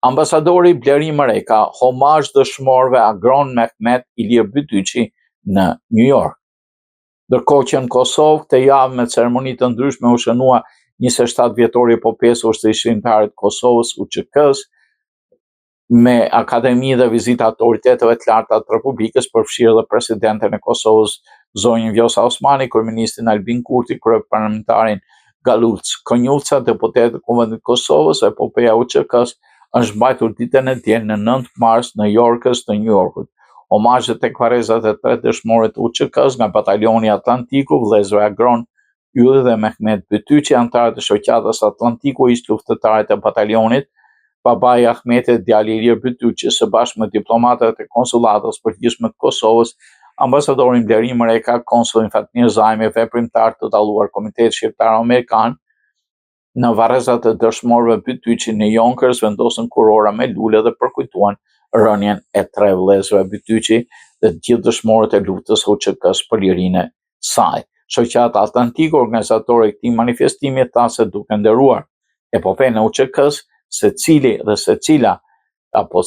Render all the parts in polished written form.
Ambasadori Bleri Mareka, homazh dëshmorëve Agron Mehmet Ilir Bytyqi në New York. Ndërkohë që në Kosovë këtë javë me ceremoni të ndryshme u shënua 27 vjetori epopesë ushtrishtare të Kosovës UÇK-s me akademi dhe vizita autoriteteve të larta të Republikës, përfshirë dhe presidenten e Kosovës zonjën Vjosa Osmani, kryeministin Albin Kurti, kryeparlamentarin Galuc Konjuca, deputetët e Kuvendit të Kosovës. Epopeja UÇK-s është mbajtur ditën e diel në 9 mars në Yorkës të New Yorkut. Omazhet tek varrezat e 3 dëshmorë të UÇK-s nga Batalioni Atlantiku, vëllezër Agron Ylli dhe Mehmet Bytyqi, antarët e shoqatës Atlantiku, ish luftëtarët e batalionit, babai Ahmetit, djali Ilir Bytyqi, së bashku me diplomatët e konsullatës përgjithshme të Kosovës, ambasadorin Bleri Mareka, konsullin Fatmir Zajmi, veprimtar të dalluar Komitetit Shqiptar Amerikan. Në varrezat e dëshmorëve Bytyqi në Yonkers vendosën kurora me lule dhe përkujtuan rënien e 3 vëllezërve Bytyqi dhe të gjithë dëshmorët e luftës UÇK-s për lirinë e saj. Shoqata Atlantiku, organizatori i këtij manifestimi, tha se duke nderuar epopenë e UÇK-s,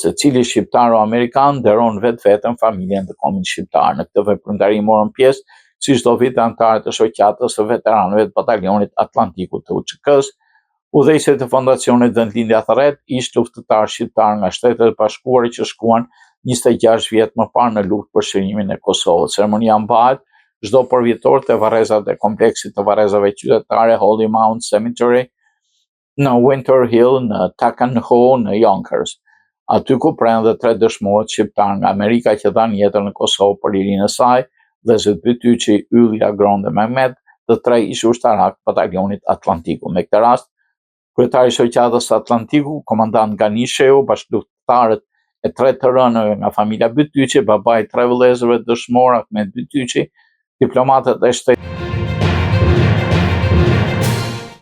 secili shqiptar o amerikan nderon vetveten, familjen dhe kombin shqiptar. Në këtë veprimtari morën pjesë si çdo vit antarët e shoqatës së veteranëve të Batalionit Atlantiku të UÇK-s, udhëheqësit e fondacionit Vendlindja Thërret, ish luftëtar shqiptar nga Shtetet e Bashkuara që shkuan 26 vjet më parë në luftë për shërimin e Kosovës. Ceremonia mbahet çdo përvjetor te varrezat e kompleksit të varrezave qytetare Holy Mount Cemetery në Winter Hill në Tuckahoe në Yonkers, aty ku pren dhe 3 dëshmorët shqiptar nga Amerika që dhanë jetën në Kosovë për lirinë e saj, vëllezërit Bytyqi, Ylli, Agron dhe Mehmet, të 3 ish ushtarak Batalionit Atlantiku. Me këtë rast, kryetari i shoqatës Atlantiku, komandant Ganisheu, bashkëluftëtarët e 3 të rënëve nga familja Bytyqi, babai 3 vëllezërve dëshmor Ahmet Bytyqi, diplomatët e shtetit